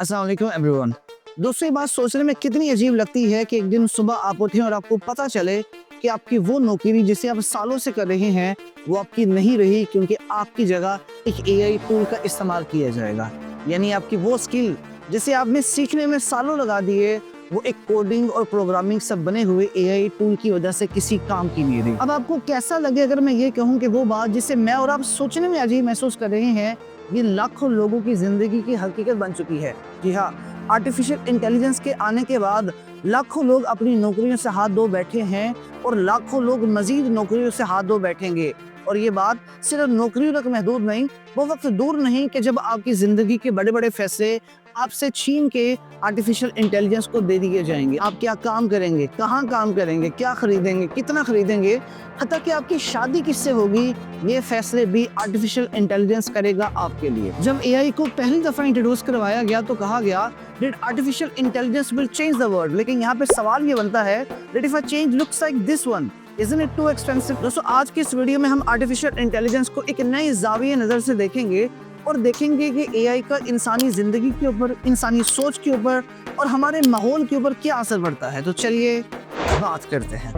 अस्सलाम वालेकुम एवरीवन। दोस्तों, ये बात सोचने में कितनी अजीब लगती है कि एक दिन सुबह आप उठें और आपको पता चले कि आपकी वो नौकरी जिसे आप सालों से कर रहे हैं वो आपकी नहीं रही, क्योंकि आपकी जगह एक एआई टूल का इस्तेमाल किया जाएगा। यानी आपकी वो स्किल जिसे आपने सीखने में सालों लगा दिए, वो एक कोडिंग और प्रोग्रामिंग सब बने हुए एआई टूल की वजह से किसी काम की नहीं रही। अब आपको कैसा लगे अगर मैं ये कहूँ कि वो बात जिसे मैं और आप सोचने में अजीब महसूस कर रहे हैं, ये लाखों लोगों की जिंदगी की हकीकत बन चुकी है। जी हाँ, आर्टिफिशियल इंटेलिजेंस के आने के बाद लाखों लोग अपनी नौकरियों से हाथ धो बैठे हैं और लाखों लोग मजीद नौकरियों से हाथ धो बैठेंगे। और ये बात सिर्फ नौकरियों तक महदूद नहीं, वो वक्त दूर नहीं कि जब आपकी जिंदगी के बड़े बड़े फैसले आपसे छीन के आर्टिफिशियल इंटेलिजेंस को दे दिए जाएंगे। आप क्या काम करेंगे, कहाँ काम करेंगे, क्या खरीदेंगे, कितना खरीदेंगे, हत्ता कि आपकी शादी किससे होगी, ये फैसले भी आर्टिफिशियल इंटेलिजेंस करेगा आपके लिए। जब एआई को पहली दफा इंट्रोड्यूस करवाया गया तो कहा गया that artificial intelligence will change the world. लेकिन यहाँ पे सवाल ये बनता है that if a change looks like this one, Isn't it too expensive? दोस्तों, आज की इस वीडियो में हम आर्टिफिशियल इंटेलिजेंस को एक नए जाविये नजर से देखेंगे और देखेंगे कि एआई का इंसानी जिंदगी के ऊपर, इंसानी सोच के ऊपर और हमारे माहौल के ऊपर क्या असर पड़ता है। तो चलिए बात करते हैं।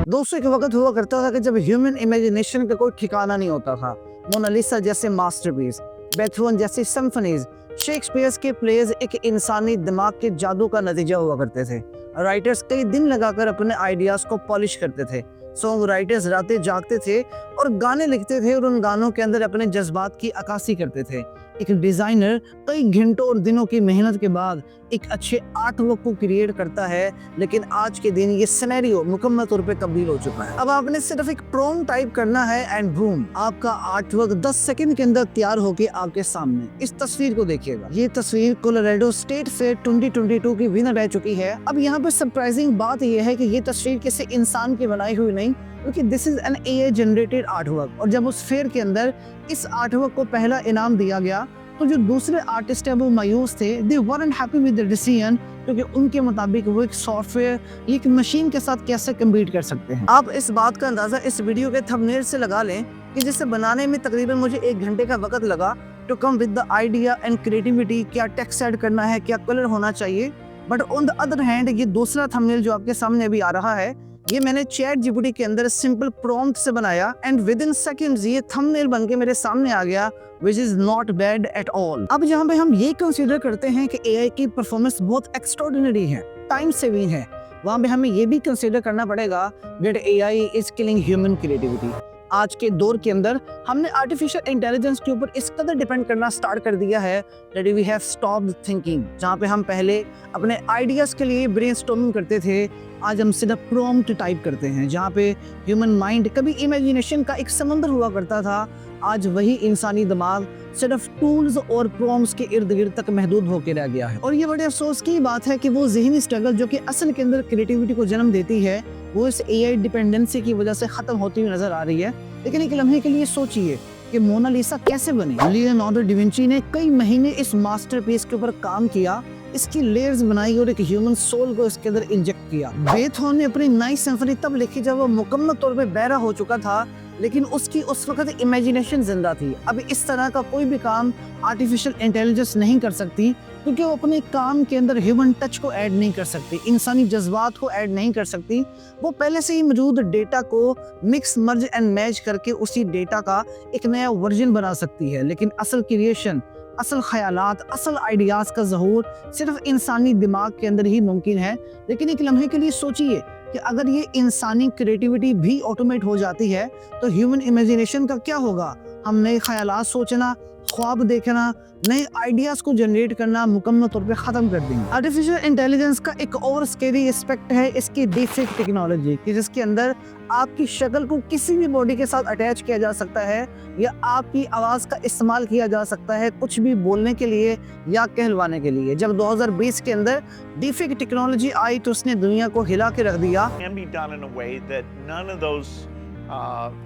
दोस्तों, एक वक्त हुआ करता था कि जब ह्यूमन इमेजिनेशन का कोई ठिकाना नहीं होता था। मोनालिसा जैसे मास्टरपीस, बेथहोवन जैसी सिम्फनीज, शेक्सपियर के प्लेज एक इंसानी दिमाग के जादू का नतीजा हुआ करते थे। राइटर्स कई दिन लगाकर अपने आइडियाज को पॉलिश करते थे। सॉन्ग राइटर्स रातें जागते थे और गाने लिखते थे और उन गानों के अंदर अपने जज्बात की अक्कासी करते थे। एक डिजाइनर कई घंटों और दिनों की मेहनत के बाद एक अच्छे आर्टवर्क को क्रिएट करता है, लेकिन आज के दिन ये सिनेरियो मुकम्मल तौर पे तब्दील हो चुका है। अब आपने सिर्फ एक प्रॉम्प्ट टाइप करना है एंड बूम, आपका आर्टवर्क 10 सेकंड के अंदर तैयार होके आपके सामने। इस तस्वीर को देखिएगा। ये तस्वीर कोलोराडो स्टेट फेयर 2022 की विनर रह चुकी है। अब यहाँ पे सरप्राइजिंग बात यह है कि ये तस्वीर किसी इंसान की बनाई हुई नहीं, क्योंकि this is an AI generated artwork. और जब उस फेयर के अंदर इस आर्टवर्क को पहला इनाम दिया गया तो जो दूसरे आर्टिस्ट है वो मायूस थे। दे weren't happy with the decision, क्योंकि उनके मुताबिक वो एक सॉफ्टवेयर एक मशीन के साथ कैसे कम्पीट कर सकते हैं। आप इस बात का अंदाजा इस वीडियो के थंबनेल से लगा लें कि जिसे बनाने में तकरीबन मुझे 1 घंटे का वक्त लगा to come with the idea and creativity. क्या टेक्स्ट ऐड करना है, क्या कलर होना चाहिए। But on the other hand ये दूसरा थंबनेल जो आपके सामने अभी आ रहा है, ये मैंने चैट जीपीटी के अंदर सिंपल प्रॉम्प्ट से बनाया एंड विद इन सेकंड्स ये थंबनेल बनके मेरे सामने आ गया, which is not bad at all। अब जहाँ पे हम ये कंसीडर करते हैं कि एआई की परफॉर्मेंस बहुत एक्स्ट्राऑर्डिनरी है, टाइम सेविंग है, वहाँ पे हमें ये भी कंसीडर करना पड़ेगा that AI is killing human creativity। आज के दौर के अंदर हमने आर्टिफिशियल इंटेलिजेंस के ऊपर इस कदर डिपेंड करना स्टार्ट कर दिया है that we have stopped thinking। जहाँ पे हम पहले अपने आइडियाज के लिए ब्रेनस्टॉर्मिंग करते थे, आज हम सिर्फ प्रॉम्प्ट टाइप करते हैं। जहाँ पे ह्यूमन माइंड कभी इमेजिनेशन का एक समंदर हुआ करता था, आज वही इंसानी दिमाग सिर्फ टूल्स और प्रॉम्प्ट्स के इर्द गिर्द तक महदूद होकर रह गया है। और ये बड़े अफसोस की बात है कि वो ज़हनी स्ट्रगल जो कि असल के अंदर क्रिएटिविटी को जन्म देती है, वो इस एआई डिपेंडेंसी की वजह से खत्म होती हुई नजर आ रही है। लेकिन एक लम्हे के लिए सोचिए कि मोनालिसा कैसे बनी। लियोनार्डो डा विंची ने कई महीने इस मास्टरपीस के ऊपर काम किया, इसकी लेयर्स बनाई और एक ह्यूमन सोल को इसके अंदर इंजेक्ट किया। बेथहोवन ने अपनी नाइट सिम्फनी तब लिखी जब वो मुकम्मल तौर पे बहरा हो चुका था, लेकिन उसकी उस वक्त इमेजिनेशन जिंदा थी। अब इस तरह का कोई भी काम आर्टिफिशियल इंटेलिजेंस नहीं कर सकती, क्योंकि वो अपने काम के अंदर ह्यूमन टच को ऐड नहीं कर सकती, इंसानी जज्बात को ऐड नहीं कर सकती। वो पहले से ही मौजूद डेटा को मिक्स, मर्ज एंड मैच करके उसी डेटा का एक नया वर्जन बना सकती है। लेकिन असल क्रिएशन, असल ख्यालात, असल आइडियाज का ज़हूर सिर्फ इंसानी दिमाग के अंदर ही मुमकिन है। लेकिन एक लम्हे के लिए सोचिए कि अगर ये इंसानी क्रिएटिविटी भी ऑटोमेट हो जाती है तो ह्यूमन इमेजिनेशन का क्या होगा। हम नए ख्यालात सोचना, ख्वाब देखना, नए आइडियाज को जनरेट करना मुकम्मल तौर पे खत्म कर देंगे। आर्टिफिशियल इंटेलिजेंस का एक और स्केरी एस्पेक्ट है इसकी डीफेक टेक्नोलॉजी, कि जिसके अंदर आपकी शक्ल को किसी भी बॉडी के साथ अटैच किया जा सकता है या आपकी आवाज का इस्तेमाल किया जा सकता है कुछ भी बोलने के लिए या कहलवाने के लिए। जब 2020 के अंदर डीफेक टेक्नोलॉजी आई तो उसने दुनिया को हिला के रख दिया। Can be done in a way that none of those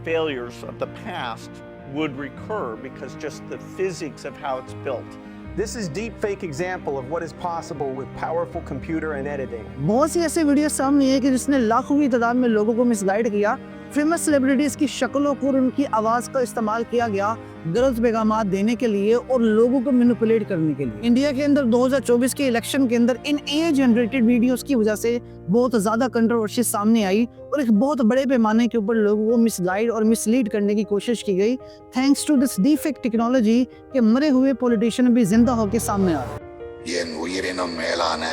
failures of the past would recur because just the physics of how it's built. This is deepfake example of what is possible with powerful computer and editing. बहुत सी ऐसे video सामने है कि जिसने लाखों की तादाद में लोगों को मिसगाइड किया। फेमस सेलिब्रिटीज की शक्लों को और उनकी आवाज का इस्तेमाल किया गया गलत पैगाम देने के लिए और लोगों को मैनिपुलेट करने के लिए। इंडिया के अंदर 2024 के इलेक्शन के अंदर इन एआई जनरेटेड वीडियोस की वजह से बहुत ज्यादा कंट्रोवर्सी सामने आई और एक बहुत बड़े पैमाने के ऊपर लोगों को मिसगाइड और मिसलीड करने की कोशिश की गई। Thanks to this deepfake technology के मरे हुए पॉलिटिशियन भी जिंदा होकर सामने आ रहे। என் உயிரினும் மேலான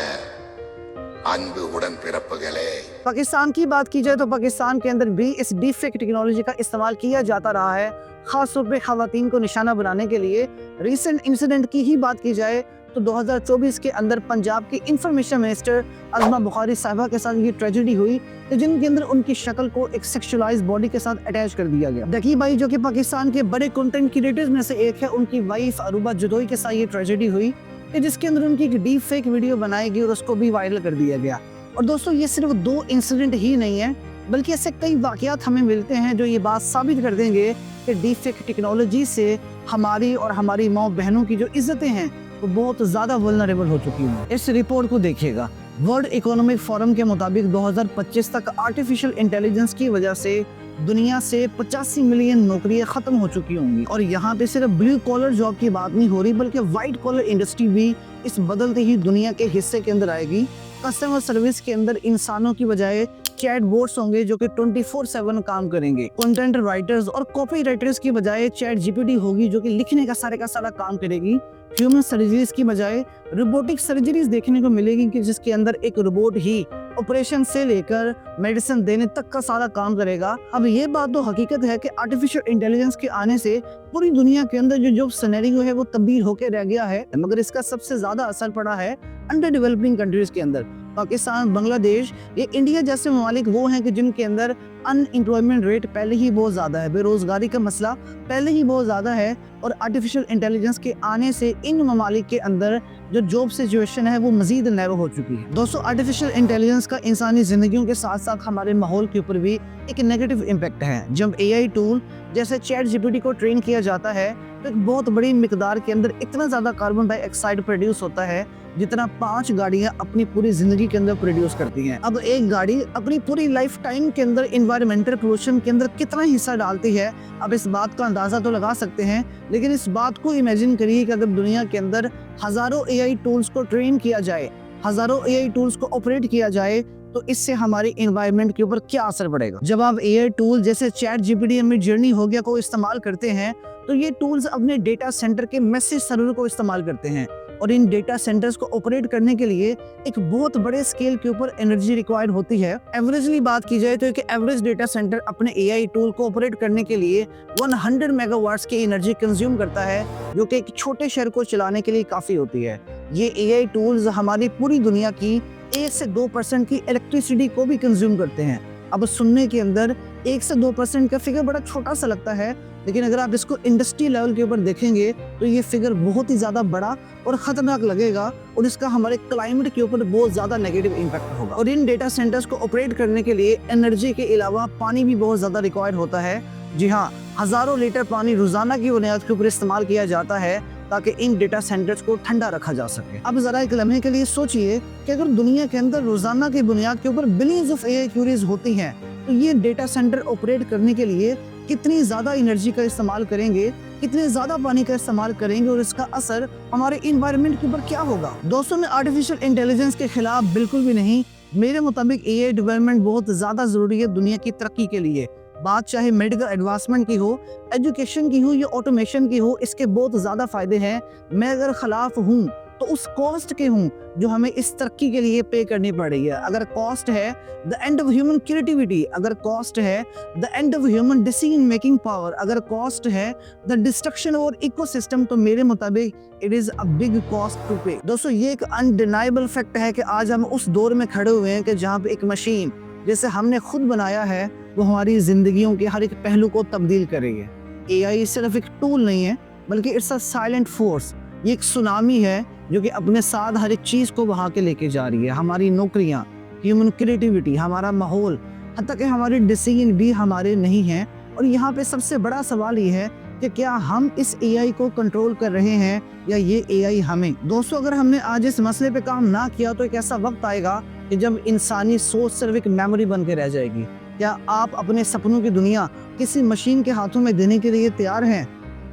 அன்பு உடன்பிறப்புகளே, पाकिस्तान की बात की जाए तो पाकिस्तान के अंदर भी इस डीफेक टेक्नोलॉजी का इस्तेमाल किया जाता रहा है, खासतौर पे खवातीन को निशाना बनाने के लिए। रिसेंट इंसिडेंट की ही बात की जाए तो 2024 के अंदर पंजाब की इंफॉर्मेशन मिनिस्टर अज़मा बुखारी साहिबा के साथ ये ट्रेजेडी हुई जिनके अंदर उनकी शक्ल को एक सेक्सुअलाइज्ड बॉडी के साथ अटैच कर दिया गया। दकी भाई जो कि पाकिस्तान के बड़े कंटेंट क्रिएटर्स में से एक है, उनकी वाइफ अरूबा जदोई के साथ ये ट्रेजेडी हुई जिसके अंदर उनकी एक डीप फेक वीडियो बनाई गई और उसको भी वायरल कर दिया गया। और दोस्तों ये सिर्फ 2 इंसिडेंट ही नहीं है, बल्कि ऐसे कई वाकयात हमें मिलते हैं जो ये बात साबित कर देंगे कि डीप फेक टेक्नोलॉजी से हमारी और हमारी माँ बहनों की जो इज्जतें हैं वो बहुत ज़्यादा वल्नरेबल हो चुकी हैं। इस रिपोर्ट को देखिएगा। वर्ल्ड इकोनॉमिक फोरम के मुताबिक 2025 तक आर्टिफिशियल इंटेलिजेंस की वजह से दुनिया से 85 मिलियन नौकरियां खत्म हो चुकी होंगी। और यहाँ पे सिर्फ ब्लू कॉलर जॉब की बात नहीं हो रही, बल्कि व्हाइट कॉलर इंडस्ट्री भी इस बदलते ही दुनिया के हिस्से के अंदर आएगी। कस्टमर सर्विस के अंदर इंसानों की बजाय चैट बोट्स होंगे जो कि 24/7 काम करेंगे। कंटेंट राइटर्स और कॉपी राइटर्स की बजाय चैट जीपीटी होगी जो कि लिखने का सारा काम करेगी। ह्यूमन सर्जरीज की बजाय रोबोटिक सर्जरीज देखने को मिलेगी कि जिसके अंदर एक रोबोट ही ऑपरेशन से लेकर मेडिसिन देने तक का सारा काम करेगा। अब ये बात तो हकीकत है कि आर्टिफिशियल इंटेलिजेंस के आने से पूरी दुनिया के अंदर जो जॉब सिनेरियो है वो तब्दील होकर रह गया है, मगर इसका सबसे ज्यादा असर पड़ा है अंडर डेवलपिंग कंट्रीज के अंदर। पाकिस्तान, बांग्लादेश, ये इंडिया जैसे ममालिक वो हैं कि जिनके अंदर अनएम्प्लॉयमेंट रेट पहले ही बहुत ज़्यादा है, बेरोजगारी का मसला पहले ही बहुत ज़्यादा है और आर्टिफिशियल इंटेलिजेंस के आने से इन ममालिक के अंदर जो जॉब सिचुएशन है वो मजीद नैरो हो चुकी है। दोस्तों आर्टिफिशियल इंटेलिजेंस का इंसानी ज़िंदगियों के साथ साथ हमारे माहौल के ऊपर भी एक नेगेटिव इम्पैक्ट है। जब AI टूल जैसे चैट जीपीटी को ट्रेन किया जाता है तो एक बहुत बड़ी मिकदार के अंदर इतना ज़्यादा कार्बन डाइऑक्साइड प्रोड्यूस होता है जितना 5 गाड़ियां अपनी पूरी जिंदगी के अंदर प्रोड्यूस करती हैं। अब एक गाड़ी अपनी पूरी लाइफ टाइम के अंदर इन्वायरमेंटल पोल्यूशन के अंदर कितना हिस्सा डालती है, अब इस बात का अंदाजा तो लगा सकते हैं, लेकिन इस बात को इमेजिन करिए कि अगर दुनिया के अंदर हजारों AI टूल्स को ट्रेन किया जाए, हजारों AI टूल्स को ऑपरेट किया जाए तो इससे हमारे इन्वायरमेंट के ऊपर क्या असर पड़ेगा। जब आप AI टूल जैसे चैट जीपीटी, मिडजर्नी हो गया को इस्तेमाल करते हैं तो ये टूल्स अपने डेटा सेंटर के मैसेज सर्वर को इस्तेमाल करते हैं और इन डेटा सेंटर्स को ऑपरेट करने के लिए एक बहुत बड़े स्केल के ऊपर एनर्जी रिक्वायर्ड होती है। एवरेजली बात की जाए तो एक एवरेज डेटा सेंटर अपने AI टूल को ऑपरेट करने के लिए 100 मेगावाट्स की एनर्जी कंज्यूम करता है, जो कि एक छोटे शहर को चलाने के लिए काफ़ी होती है। ये AI टूल्स हमारी पूरी दुनिया की 1 से 2% की इलेक्ट्रिसिटी को भी कंज्यूम करते हैं। अब सुनने के अंदर 1 से 2% का फिगर बड़ा छोटा सा लगता है, लेकिन अगर आप इसको इंडस्ट्री लेवल के ऊपर देखेंगे तो ये फिगर बहुत ही ज़्यादा बड़ा और ख़तरनाक लगेगा और इसका हमारे क्लाइमेट के ऊपर बहुत ज़्यादा नेगेटिव इम्पैक्ट होगा। और इन डेटा सेंटर्स को ऑपरेट करने के लिए एनर्जी के अलावा पानी भी बहुत ज़्यादा रिक्वायर्ड होता है। जी हाँ, हज़ारों लीटर पानी रोज़ाना की बुनियाद के ऊपर इस्तेमाल किया जाता है ताकि इन डेटा सेंटर्स को ठंडा रखा जा सके। अब ज़रा एक लम्हे के लिए सोचिए कि अगर दुनिया के अंदर रोज़ाना की बुनियाद के ऊपर बिलियंस ऑफ AI क्यूरीज होती हैं तो ये डेटा सेंटर ऑपरेट करने के लिए कितनी ज़्यादा एनर्जी का इस्तेमाल करेंगे, कितने ज़्यादा पानी का इस्तेमाल करेंगे और इसका असर हमारे इन्वायरमेंट के ऊपर क्या होगा। दोस्तों मैं आर्टिफिशियल इंटेलिजेंस के खिलाफ बिल्कुल भी नहीं, मेरे मुताबिक AI डेवलपमेंट बहुत ज़्यादा ज़रूरी है दुनिया की तरक्की के लिए। बात चाहे मेडिकल एडवांसमेंट की हो, एजुकेशन की हो या ऑटोमेशन की हो, इसके बहुत ज़्यादा फ़ायदे हैं। मैं अगर खिलाफ हूँ तो उस कॉस्ट के हूँ जो हमें इस तरक्की के लिए पे करनी पड़ रही है। अगर कॉस्ट है the end of human creativity, अगर कॉस्ट है the end of human decision making power, अगर कॉस्ट है द डिस्ट्रक्शन और इकोसिस्टम, तो मेरे मुताबिक it is a big cost to pay. दोस्तों ये एक अनडिनाइबल फैक्ट है कि आज हम उस दौर में खड़े हुए हैं कि जहाँ पे एक मशीन जैसे हमने खुद बनाया है वो हमारी जिंदगियों के हर एक पहलू को तब्दील करेगी। AI सिर्फ एक टूल नहीं है बल्कि इट्स अ साइलेंट फोर्स, ये एक सुनामी है जो कि अपने साथ हर एक चीज़ को बहा के लेके जा रही है। हमारी नौकरियाँ, ह्यूमन क्रिएटिविटी, हमारा माहौल, हत्ता कि हमारे डिसीजन भी हमारे नहीं हैं। और यहाँ पे सबसे बड़ा सवाल ये है कि क्या हम इस AI को कंट्रोल कर रहे हैं या ये AI हमें। दोस्तों अगर हमने आज इस मसले पे काम ना किया तो एक ऐसा वक्त आएगा कि जब इंसानी सोच सिर्फ एक मेमोरी बन के रह जाएगी। क्या आप अपने सपनों की दुनिया किसी मशीन के हाथों में देने के लिए तैयार हैं?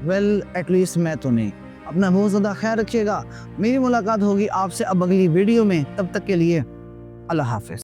वेल, एटलीस्ट मैं तो नहीं। अपना बहुत ज़्यादा ख्याल रखिएगा। मेरी मुलाकात होगी आपसे अब अगली वीडियो में। तब तक के लिए अल्लाह हाफिज़।